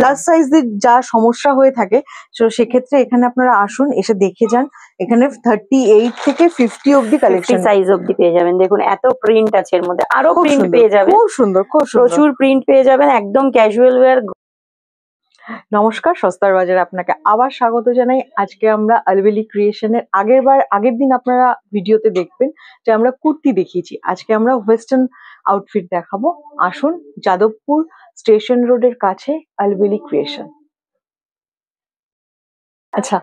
Plus সাইজের যা সমস্যা হয়ে থাকে তো সেক্ষেত্রে এখানে আপনারা আসুন, এসে দেখে যান। এখানে 38 থেকে 50 অবধি কালেকশন সাইজ অবধি পেয়ে যাবেন। দেখুন এত প্রিন্ট আছে এর মধ্যে, আরো প্রিন্ট পেয়ে যাবেন। খুব সুন্দর, প্রচুর প্রিন্ট পেয়ে যাবেন, একদম ক্যাজুয়াল ওয়্যার। নমস্কার, সস্তার বাজারে আপনাকে আবার স্বাগত জানাই। আজকে আমরা আলবেলি ক্রিয়েশনের আগের দিন আপনারা ভিডিওতে দেখবেন যে আমরা কুর্তি দেখিয়েছি, আজকে আমরা ওয়েস্টার্ন আউটফিট দেখাবো। আসুন, যাদবপুর স্টেশন রোডের কাছে আলবেলি ক্রিয়েশন। আচ্ছা,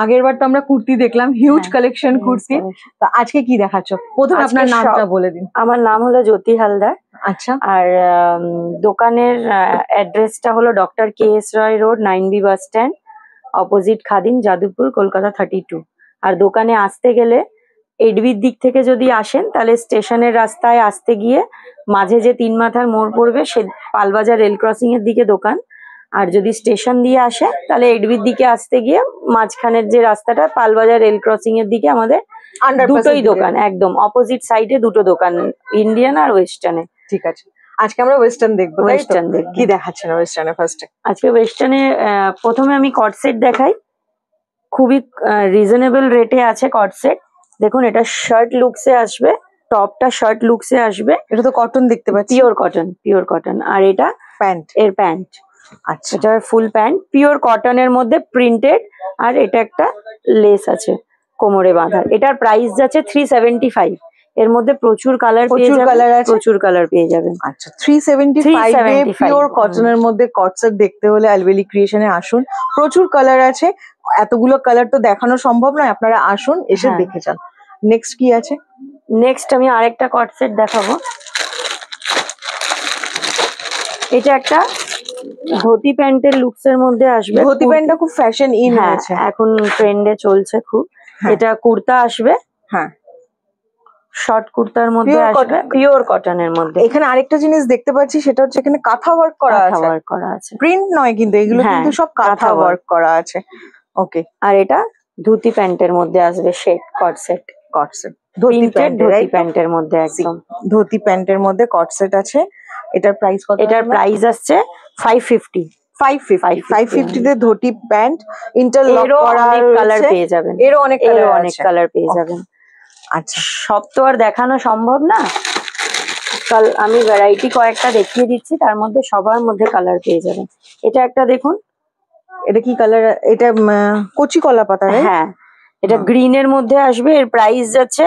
আগের বার তো আমরা কুর্তি দেখলাম, হিউজ কালেকশন কুর্তি। তো আজকে কি দেখাচ্ছ? প্রথমে আপনার নামটা বলে দিন। আমার নাম হলো জ্যোতি হালদার। আচ্ছা। আর দোকানের অ্যাড্রেসটা হলো doctor K S. Roy road, 9B bus stand, opposite Khadim, Jadavpur, Kolkata 32। আর দোকানে আসতে গেলে এডবির দিক থেকে যদি আসেন তাহলে স্টেশনের রাস্তায় আসতে গিয়ে মাঝে যে 3 মাথার মোড় পড়বে সে পালবাজার রেল ক্রসিং এর দিকে দোকান। আর যদি স্টেশন দিয়ে আসে তাহলে এডবির দিকে আসতে গিয়ে মাঝখানের যে রাস্তাটা পালবাজার রেল ক্রসিং এর দিকে আমাদের দুটোই দোকান, একদম অপোজিট সাইডে দুটো দোকান, ইন্ডিয়ান আর ওয়েস্টার্নে। ঠিক আছে, আজকে আমরা ওয়েস্টার্ন দেখবো। ওয়েস্টার্ন দেখব। কি দেখাচ্ছেন ওয়েস্টার্নে ফার্স্টে? আজকে ওয়েস্টার্নে প্রথমে আমি কট সেট দেখাই। খুবই রিজনেবল রেটে আছে কট সেট। দেখুন, এটা শার্ট লুকসে আসবে, টপটা শার্ট লুকসে আসবে। এটা তো কটন দেখতে পাচ্ছি, পিওর কটন। আর এটা প্যান্ট, এর প্যান্ট। আচ্ছা, এটা ফুল প্যান্ট, পিওর কটনের মধ্যে প্রিন্টেড। আর এটা একটা লেস আছে কোমরে বাঁধা। এটার প্রাইস যাচ্ছে 375। এর মধ্যে প্রচুর কালার পেয়ে যাবেন। আচ্ছা, 375 এ পিওর কটনের মধ্যে কট সেট দেখতে হলে আলবেলি ক্রিয়েশনে আসুন। প্রচুর কালার আছে, এতগুলো কালার তো দেখানো সম্ভব নয়, আপনারা আসুন, এসে দেখে যান। নেক্সট কি আছে? নেক্সট আমি আরেকটা কট সেট দেখাবো। এটা একটা ধুতি প্যান্টের লুকস এর মধ্যে আসবে। ধুতি প্যান্টটা খুব ফ্যাশন ইন হয়েছে, এখন ট্রেন্ডে চলছে খুব। এটা কুর্তা আসবে, হ্যাঁ, শর্ট কুর্তার মধ্যে আসবে, পিওর কটনের মধ্যে। এখানে আরেকটা জিনিস দেখতে পাচ্ছি, সেটা হচ্ছে এখানে কাঁথা ওয়ার্ক করা আছে। প্রিন্ট নয় কিন্তু, এগুলো কিন্তু সব কাঁথা ওয়ার্ক করা আছে। ওকে। আর এটা ধুতি প্যান্টের মধ্যে আসবে, সেট কট সেট। ধুতি প্যান্টের মধ্যে, একদম ধুতি প্যান্টের মধ্যে কট সেট আছে। এটার প্রাইস কত? এটার প্রাইস আসছে 550। 550 তে ধুতি প্যান্ট, ইন্টারলক করা, কালার পেয়ে যাবেন। এরও অনেক কালার পেয়ে যাবেন। আচ্ছা, সব তো আর দেখানো সম্ভব না, কাল আমি ভ্যারাইটি কয়েকটা দেখিয়ে দিচ্ছি, তার মধ্যে সবার মধ্যে কালার পেয়ে যাবেন। এটা একটা দেখুন, এটা কি কালার? এটা কচি কলা পাতা। হ্যাঁ, এটা গ্রিন এর মধ্যে আসবে। এর প্রাইস যাচ্ছে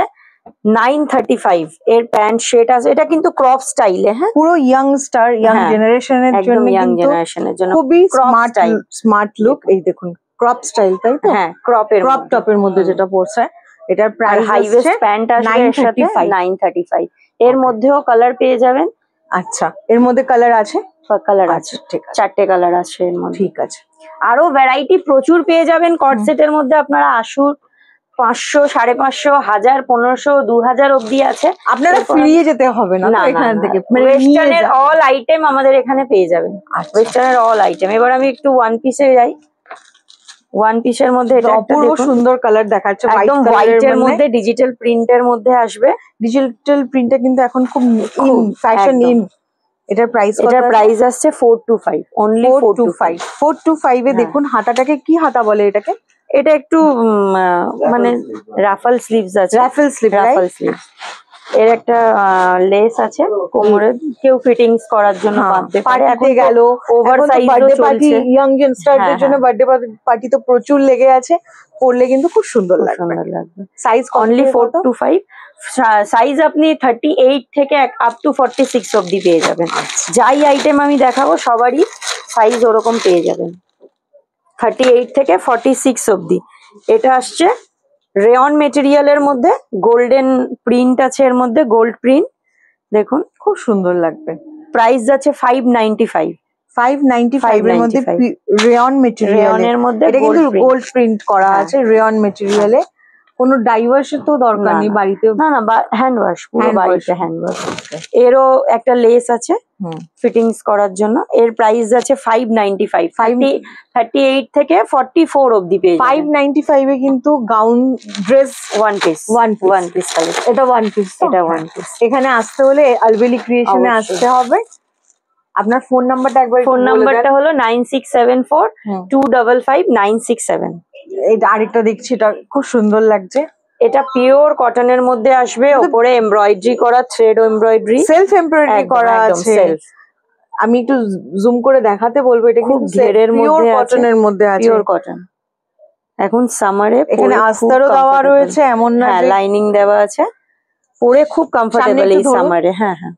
935। এর প্যান্ট শেড আছে। এটা কিন্তু ক্রপ স্টাইলে, হ্যাঁ, পুরো ইয়াং জেনারেশনের জন্য খুবই স্মার্ট লুক। এই দেখুন, ক্রপ স্টাইল, তাই তো? হ্যাঁ, ক্রপ টপের মধ্যে যেটা পড়ছে। এটার প্রাইস হাই ওয়েস্ট প্যান্ট আসবে এর সাথে 935। এর মধ্যেও কালার পেয়ে যাবেন। আচ্ছা, এর মধ্যে কালার আছে? কালার আছে, ঠিক আছে, 4টে কালার আছে এর মধ্যে। ঠিক আছে, আরো ভ্যারাইটি প্রচুর পেয়ে যাবেন কট সেটের মধ্যে। আপনারা আসুন, 500, 550, 1000, 1500, 2000 অবধি আছে। আপনারা ফিরিয়ে যেতে হবে না এখান থেকে। ওয়েস্টার্নের অল আইটেম আমাদের এখানে পেয়ে যাবেন। ওয়েস্টার্নের অল আইটেম। এবার আমি একটু ওয়ান পিসে যাই। ওয়ান পিসের মধ্যে এটা অপূর্ব সুন্দর কালার দেখাচ্ছে, একদম হোয়াইট এর মধ্যে ডিজিটাল প্রিন্টের মধ্যে আসবে। ডিজিটাল প্রিন্টটা কিন্তু এখন খুব ফ্যাশন ইন। এটার প্রাইস আসছে 425, অনলি 425 এ। দেখুন হাতাটাকে কি হাতা বলে এটাকে? এটা একটু মানে রাফল স্লিভস আছে, রাফল স্লিভ। এর একটা লেস আছে কোমরে, কেউ ফিটিংস করার জন্য বাঁধতে পারে। এখন গেল ওভার সাইজ পার্টি, ইয়াং জেনস্টারদের জন্য বার্থডে পার্টি তো প্রচুর লেগে আছে, পরলে কিন্তু খুব সুন্দর লাগবে। Size only 425। সাইজ আপনি 38 থেকে আপ টু 46 অবধি পেয়ে যাবেন। যাই আইটেম আমি দেখাবো সবারই সাইজ ওরকম পেয়ে যাবেন, 38 থেকে 46 অবধি। এটা আসছে রেয়ন মেটেরিয়ালের মধ্যে, গোল্ডেন প্রিন্ট আছে এর মধ্যে, গোল্ড প্রিন্ট। দেখুন খুব সুন্দর লাগবে। প্রাইস যাচ্ছে 595। 595 এর মধ্যে রেয়ন মেটেরিয়ালের মধ্যে, এটা কিন্তু গোল্ড প্রিন্ট করা আছে রেয়ন মেটেরিয়ালে। কোনো ডাইভার্সের তো দরকার নেই বাড়িতে, না হ্যান্ড ওয়াশ, পুরো বাড়িতে হ্যান্ড ওয়াশ। এরও একটা লেস আছে ফিটিংস করার জন্য। এর প্রাইস আছে 595। 38 থেকে 44 অবধি পেয়ে যাবেন। 595 এ কিন্তু গাউন, ড্রেস, ওয়ান পিস এটা ওয়ান পিস। এখানে আসতে হলে আলবেলি ক্রিয়েশনে আসতে হবে। আপনার ফোন নাম্বারটা একবার ফোন নাম্বারটা হলো 9674255967। এটা আরেকটা দেখছি, এটা খুব সুন্দর লাগছে। এটা পিওর কটনের মধ্যে আসবে, ওপরে এমব্রয়ডারি করা, থ্রেড এমব্রয়ডারি, সেলফ এমব্রয়ডারি করা আছে। আমি একটু জুম করে দেখাতে বলবো, এটা খুব কিন্তু ঘেরের পিওর মধ্যে কটনের মধ্যে আছে, পিওর কটন। এখন সামারে এখানে আস্তারও দেওয়া রয়েছে, এমন না হ্যাঁ, যে লাইনিং দেওয়া আছে, পরে খুব কমফোর্টেবল এই সামারে। হ্যাঁ হ্যাঁ,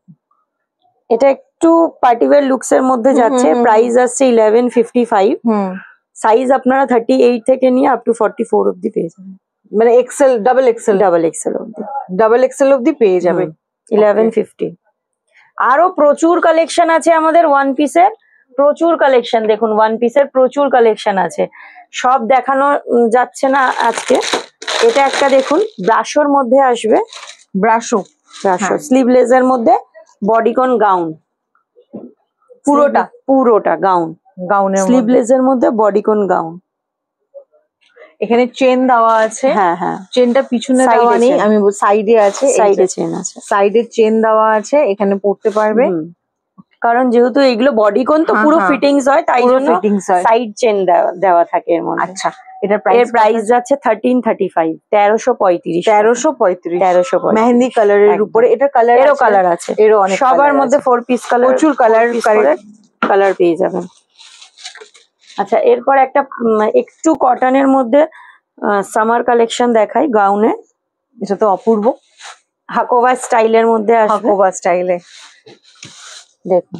এটা একটু পার্টিওয়ার লুকস এর মধ্যে যাচ্ছে। প্রাইস আসছে 1155। সাইজ আপনারা 38 থেকে নিয়ে আপ টু 44 অবধি পেয়ে যাবেন, মানে এক্সেল, ডাবল এক্সেল অবধি, ডাবল এক্সেল অবধি পেয়ে যাবে 1150। আরো প্রচুর কালেকশন আছে আমাদের ওয়ান পিসের, প্রচুর কালেকশন। দেখুন ওয়ান পিসের প্রচুর কালেকশন আছে, সব দেখানো যাচ্ছে না আজকে। এটা একটা দেখুন, ব্রাশোর মধ্যে আসবে, ব্রাশো স্লিভলেস এর মধ্যে বডিকন গাউন, পুরোটা গাউনের স্লিভলেস এর মধ্যে বডিকন গাউন। এখানে চেন দেওয়া আছে, হ্যাঁ হ্যাঁ, চেনটা পিছনে দেওয়া নেই, আমি সাইডে আছে, সাইডে চেন আছে, সাইডে চেন দেওয়া আছে, এখানে পড়তে পারবে। কারণ যেহেতু এগুলো বডিকন তো পুরো ফিটিংস হয়, তাই জন্য সাইড চেন দেওয়া থাকে এর মধ্যে। আচ্ছা, এর প্রাইস যাচ্ছে 1335, 1335। মেহেন্দি কালারের উপরে, এটা এরও কালার আছে, সবার মধ্যে 4 পিস কালার, প্রচুর কালার পেয়ে যাবেন। আচ্ছা, এরপর একটা একটু কটনের মধ্যে সামার কালেকশন দেখাই, গাউনে। এটা তো অপূর্ব, হাকোবা স্টাইলের মধ্যে আসবে, হাকোবা স্টাইলে। দেখুন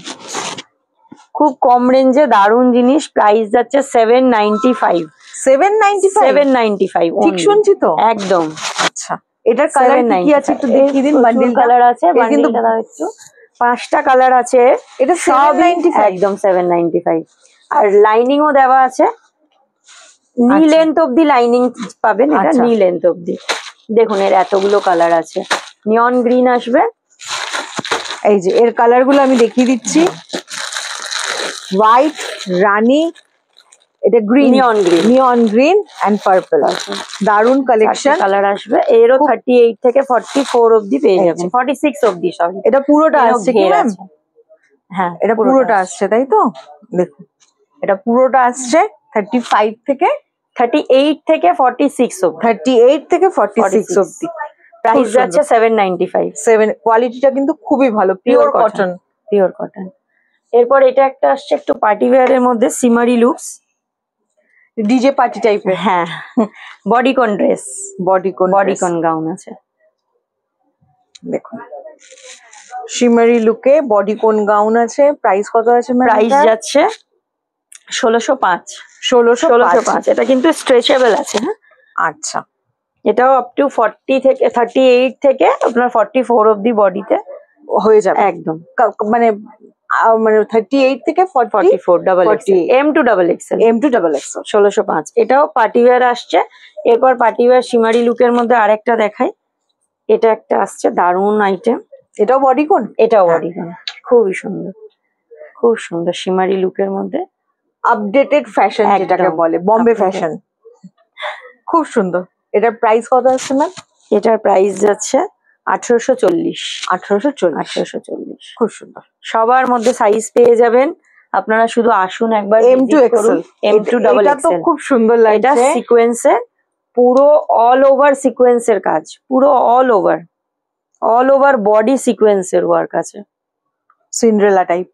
খুব কম রেঞ্জে দারুন জিনিস, প্রাইস যাচ্ছে 795। 795, ঠিক শুনছি তো? একদম। আচ্ছা, এটার কালার কি আছে একটু দেখিয়ে দিন। বান্ডিল কালার আছে, বান্ডিলটা দাও একটু। 5টা কালার আছে, এটা 795, একদম 795। আর লাইনিংও দেওয়া আছে, নি লেন্থ অবধি লাইনিং পাবেন, এটা নি লেন্থ অবধি। দেখুন এর এতগুলো কালার আছে, নিয়ন গ্রিন আসবে, এই যে এর কালার গুলো আমি দেখিয়ে দিচ্ছি, হোয়াইট, রানী, এটা green, neon green and purple. দারুন কালেকশন, কালার আসবে। এরও 38 থেকে 44 অবধি পেয়ে যাবেন, 46 অবধি সরি। এটা পুরোটা আসছে কি ম্যাম? হ্যাঁ, এটা পুরোটা আসছে, তাই তো? দেখুন এটা পুরোটা আসছে 38 থেকে 46 অবধি, 38 থেকে 46 অবধি। প্রাইস যাচ্ছে 795। কোয়ালিটিটা কিন্তু খুবই ভালো, পিওর কটন, পিওর কটন। এরপর এটা একটা আসছে একটু পার্টি ওয়্যার এর মধ্যে, সিমারি লুকস, ডিজে পার্টি টাইপের। হ্যাঁ, বডিকন ড্রেস, বডিকন গাউন আছে। দেখুন শিমারি লুকে বডিকন গাউন আছে। প্রাইস কত আছে ম্যাম? প্রাইস যাচ্ছে 1605। 1605। এটা কিন্তু স্ট্রেচেবল আছে। হ্যাঁ, আচ্ছা, এটাও আপ টু 40 থেকে 38 থেকে আপনার 44 অবধি বডিতে হয়ে যাবে একদম। মানে 38 থেকে 44 double XL, M to double XL, 1605। এটাও পার্টি ওয়্যার আসছে। এরপর পার্টি ওয়্যার শিমারি লুকের মধ্যে আরেকটা দেখাই, এটা একটা আসছে দারুন আইটেম, এটাও বডিকন, এটাও বডিকন, খুবই সুন্দর, খুব সুন্দর শিমারি লুকের মধ্যে আপডেটেড ফ্যাশন যেটাকে বলে, বম্বে ফ্যাশন, খুব সুন্দর। এটার প্রাইস কত আছে ম্যাম? এটার প্রাইস যাচ্ছে 1840। 1840, খুব সুন্দর। সবার মধ্যে সাইজ পেয়ে যাবেন, আপনারা শুধু আসুন একবার। M to XL, M to double XL, খুব সুন্দর লাগছে। এটা সিকোয়েন্সের, পুরো অল ওভার সিকোয়েন্সের কাজ, পুরো অল ওভার বডি সিকোয়েন্সের ওয়ার্ক আছে, সিন্ড্রেলা টাইপ।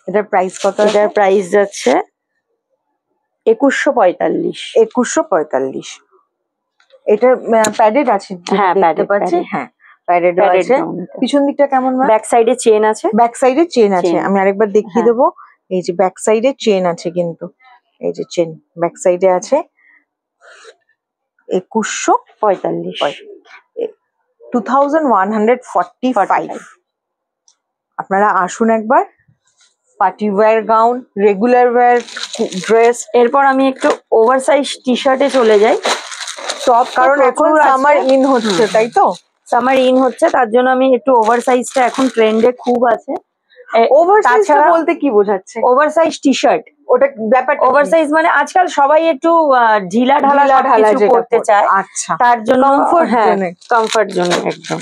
এটার প্রাইস কত? এটার প্রাইস যাচ্ছে 2145। 2145। এটার প্যাডেড আছে? হ্যাঁ, প্যাডেড পাচ্ছি, হ্যাঁ প্যাডেড আছে। পিছন দিকটা কেমন? ব্যাক সাইডে চেন আছে, ব্যাক সাইডে চেন আছে, আমি আরেকবার দেখিয়ে দেবো। এই যে ব্যাক সাইডে চেন আছে, কিন্তু এই যে চেন ব্যাক সাইডে আছে। 2145, 2145। আপনারা আসুন একবার। Party wear gown, regular wire dress. এরপর আমি একটু ওভারসাইজ টি শার্টে চলে যাই, টপ, কারণ এখন সামার ইন হচ্ছে, তাই তো? সামার ইন হচ্ছে, তার জন্য আমি একটু ওভারসাইজটা এখন ট্রেন্ডে খুব আছে। ওভারসাইজ বলতে কি বোঝাচ্ছে? ওভারসাইজ টি শার্ট, ওটা ব্যাপারটা ওভারসাইজ মানে আজকাল সবাই একটু ঢিলা ঢালা কিছু করতে চায়, আচ্ছা, তার জন্য কমফর্ট জন্য একদম।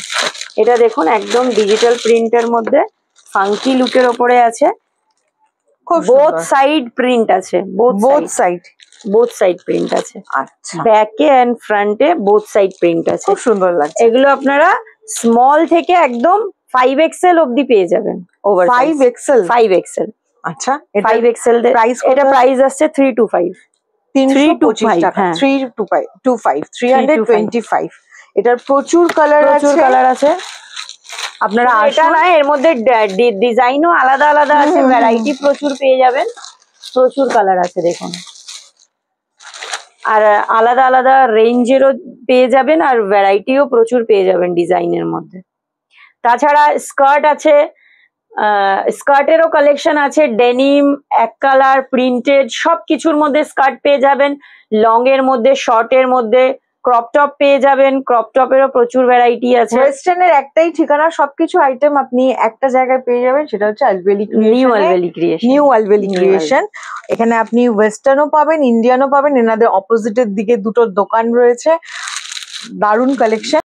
এটা দেখুন একদম ডিজিটাল প্রিন্টের মধ্যে ফাঙ্কি লুকের ওপরে আছে, খুব বোথ সাইড প্রিন্ট আছে, বোথ সাইড প্রিন্ট আছে। আচ্ছা, ব্যাকে এন্ড ফ্রন্টে বোথ সাইড প্রিন্ট আছে, খুব সুন্দর লাগছে। এগুলো আপনারা স্মল থেকে একদম 5XL অবধি পেয়ে যাবেন। Over 5XL, 5XL। আচ্ছা, 5XL প্রাইস, এটা প্রাইস আসছে 325। 325 টাকা, হ্যাঁ। 325 এটার প্রচুর কালার আছে। আপনারা এটা না, এর মধ্যে ডিজাইনও আলাদা আলাদা আছে, ভ্যারাইটি প্রচুর পেয়ে যাবেন, প্রচুর কালার আছে দেখুন, আর আলাদা আলাদা রেঞ্জেরও পেয়ে যাবেন, আর ভ্যারাইটিও প্রচুর পেয়ে যাবেন ডিজাইনের মধ্যে। তাছাড়া স্কার্ট আছে, স্কার্টেরও কালেকশন আছে, ডেনিম, এক কালার, প্রিন্টেড, সব কিছুর মধ্যে স্কার্ট পেয়ে যাবেন। লং এর মধ্যে, শর্ট এর মধ্যে, ক্রপ টপ পেয়ে যাবেন, ক্রপ টপেরও প্রচুর ভ্যারাইটি আছে। ওয়েস্টার্নের একটাই ঠিকানা, সবকিছু আইটেম আপনি একটা জায়গায় পেয়ে যাবেন, সেটা হচ্ছে আলবেলি ক্রিয়েশন, নিউ আলবেলি ক্রিয়েশন। এখানে আপনি ওয়েস্টার্নও পাবেন, ইন্ডিয়ানও পাবেন। এনাদের অপোজিটের দিকে দুটো দোকান রয়েছে, দারুণ কালেকশন।